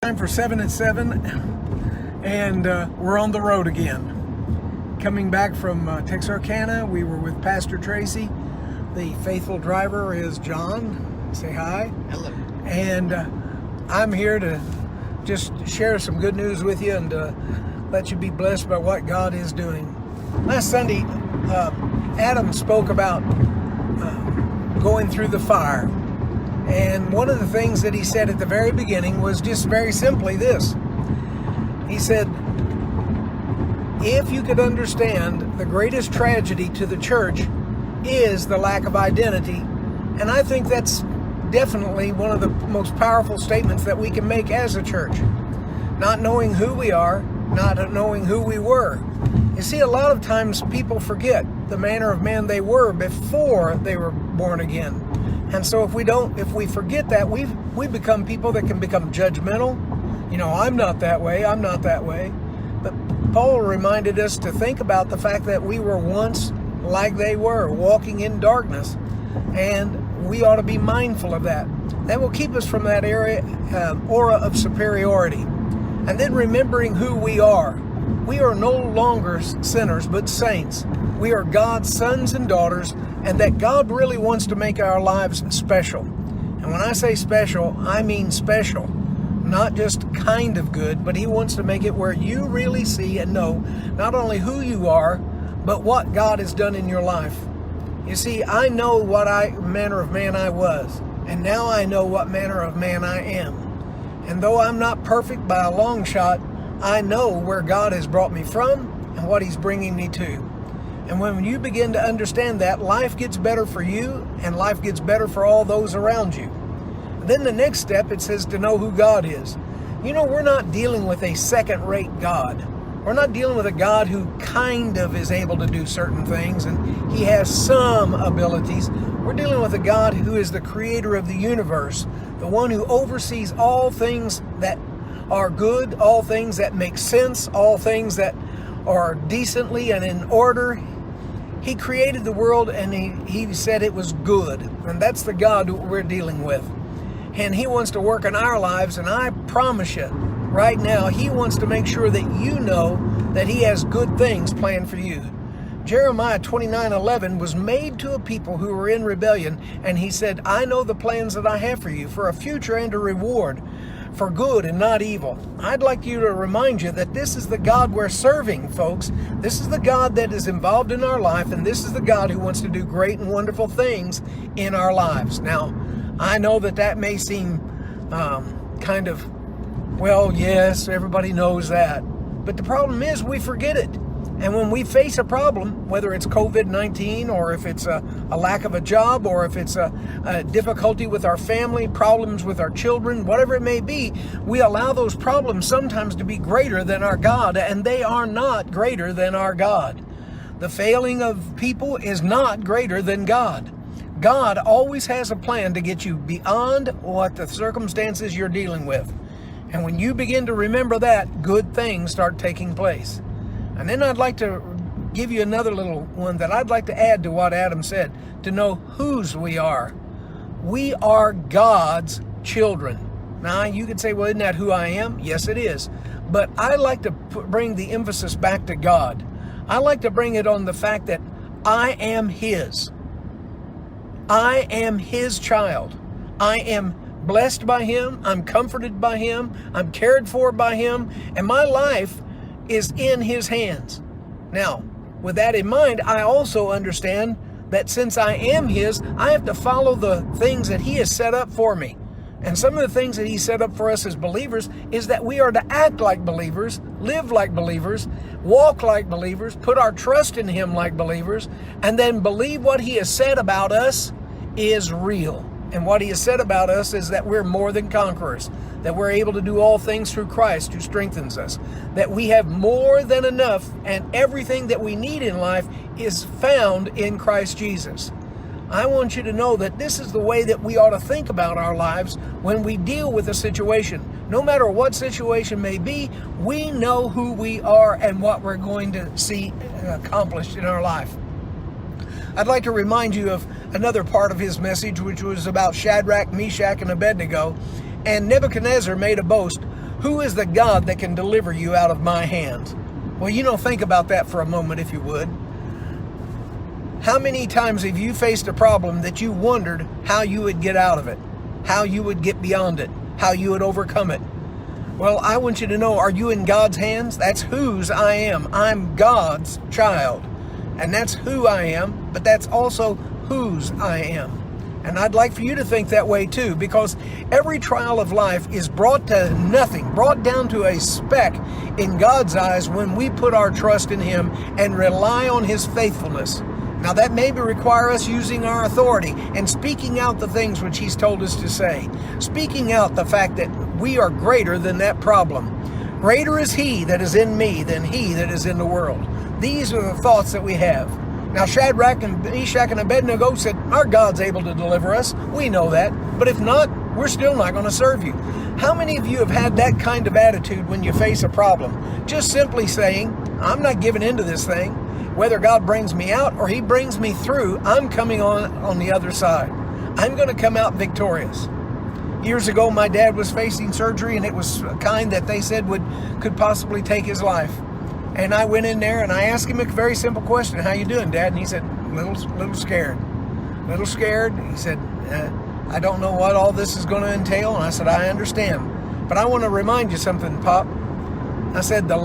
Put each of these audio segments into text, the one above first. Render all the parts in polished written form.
Time for 7 at 7, and we're on the road again. Coming back from Texarkana, we were with Pastor Tracy. The faithful driver is John. Say hi. Hello. And I'm here to just share some good news with you and let you be blessed by what God is doing. Last Sunday, Adam spoke about going through the fire. And one of the things that he said at the very beginning was just very simply this. He said, if you could understand the greatest tragedy to the church is the lack of identity. And I think that's definitely one of the most powerful statements that we can make as a church. Not knowing who we are, not knowing who we were. You see, a lot of times people forget the manner of man they were before they were born again. And so if we forget that, we become people that can become judgmental. You know, I'm not that way, I'm not that way. But Paul reminded us to think about the fact that we were once like they were, walking in darkness. And we ought to be mindful of that. That will keep us from that aura of superiority. And then remembering who we are. We are no longer sinners, but saints. We are God's sons and daughters, and that God really wants to make our lives special. And when I say special, I mean special. Not just kind of good, but He wants to make it where you really see and know not only who you are, but what God has done in your life. You see, I know what manner of man I was, and now I know what manner of man I am. And though I'm not perfect by a long shot, I know where God has brought me from and what He's bringing me to. And when you begin to understand that, life gets better for you and life gets better for all those around you. And then the next step, it says to know who God is. You know, we're not dealing with a second-rate God. We're not dealing with a God who kind of is able to do certain things and He has some abilities. We're dealing with a God who is the creator of the universe, the one who oversees all things that are good, all things that make sense, all things that are decently and in order. He created the world and he said it was good. And that's the God we're dealing with. And He wants to work in our lives, and I promise you, right now, He wants to make sure that you know that He has good things planned for you. Jeremiah 29:11 was made to a people who were in rebellion, and He said, I know the plans that I have for you, for a future and a reward, for good and not evil. I'd like you to remind you that this is the God we're serving, folks. This is the God that is involved in our life, and this is the God who wants to do great and wonderful things in our lives. Now, I know that may seem kind of, well, yes, everybody knows that. But the problem is we forget it. And when we face a problem, whether it's COVID-19 or if it's a lack of a job or if it's a difficulty with our family, problems with our children, whatever it may be, we allow those problems sometimes to be greater than our God, and they are not greater than our God. The failing of people is not greater than God. God always has a plan to get you beyond what the circumstances you're dealing with. And when you begin to remember that, good things start taking place. And then I'd like to give you another little one that I'd like to add to what Adam said, to know whose we are. We are God's children. Now, you could say, well, isn't that who I am? Yes, it is. But I like to bring the emphasis back to God. I like to bring it on the fact that I am His. I am His child. I am blessed by Him. I'm comforted by Him. I'm cared for by Him. And my life is in His hands. Now, with that in mind, I also understand that since I am His, I have to follow the things that He has set up for me. And some of the things that He set up for us as believers is that we are to act like believers, live like believers, walk like believers, put our trust in Him like believers, and then believe what He has said about us is real. And what He has said about us is that we're more than conquerors, that we're able to do all things through Christ who strengthens us, that we have more than enough, and everything that we need in life is found in Christ Jesus. I want you to know that this is the way that we ought to think about our lives when we deal with a situation. No matter what situation may be, we know who we are and what we're going to see accomplished in our life. I'd like to remind you of another part of his message, which was about Shadrach, Meshach, and Abednego. And Nebuchadnezzar made a boast. Who is the God that can deliver you out of my hands? Well, think about that for a moment, if you would. How many times have you faced a problem that you wondered how you would get out of it, how you would get beyond it, how you would overcome it? Well, I want you to know, are you in God's hands? That's whose I am. I'm God's child. And that's who I am, but that's also whose I am. And I'd like for you to think that way too, because every trial of life is brought to nothing, brought down to a speck in God's eyes when we put our trust in Him and rely on His faithfulness. Now that may require us using our authority and speaking out the things which He's told us to say. Speaking out the fact that we are greater than that problem. Greater is He that is in me than he that is in the world. These are the thoughts that we have. Now Shadrach and Meshach and Abednego said, our God's able to deliver us. We know that. But if not, we're still not going to serve you. How many of you have had that kind of attitude when you face a problem? Just simply saying, I'm not giving into this thing. Whether God brings me out or He brings me through, I'm coming on the other side. I'm going to come out victorious. Years ago, my dad was facing surgery, and it was a kind that they said could possibly take his life. And I went in there and I asked him a very simple question. How you doing, Dad? And he said, little scared. Little scared. He said, I don't know what all this is going to entail. And I said, I understand. But I want to remind you something, Pop. I said, the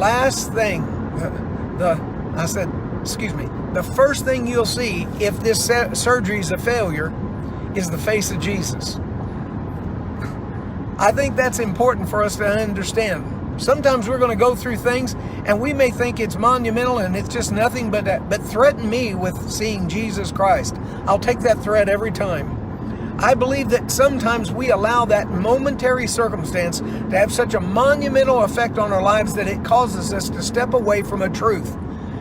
first thing you'll see if this surgery is a failure is the face of Jesus. I think that's important for us to understand. Sometimes we're going to go through things and we may think it's monumental and it's just nothing but that. But threaten me with seeing Jesus Christ. I'll take that threat every time. I believe that sometimes we allow that momentary circumstance to have such a monumental effect on our lives that it causes us to step away from a truth.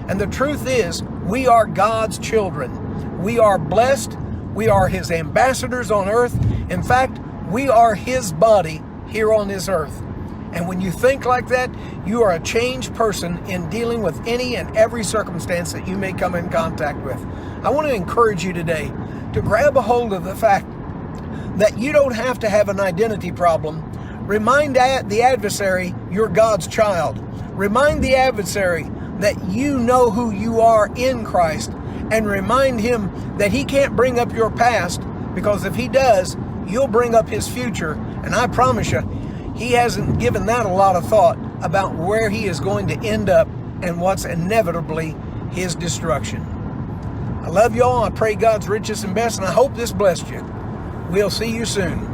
And the truth is, we are God's children. We are blessed. We are His ambassadors on earth. In fact, we are His body here on this earth. And when you think like that, you are a changed person in dealing with any and every circumstance that you may come in contact with. I want to encourage you today to grab a hold of the fact that you don't have to have an identity problem. Remind the adversary you're God's child. Remind the adversary that you know who you are in Christ, and remind him that he can't bring up your past, because if he does, you'll bring up his future. And I promise you, he hasn't given that a lot of thought about where he is going to end up and what's inevitably his destruction. I love y'all. I pray God's richest and best, and I hope this blessed you. We'll see you soon.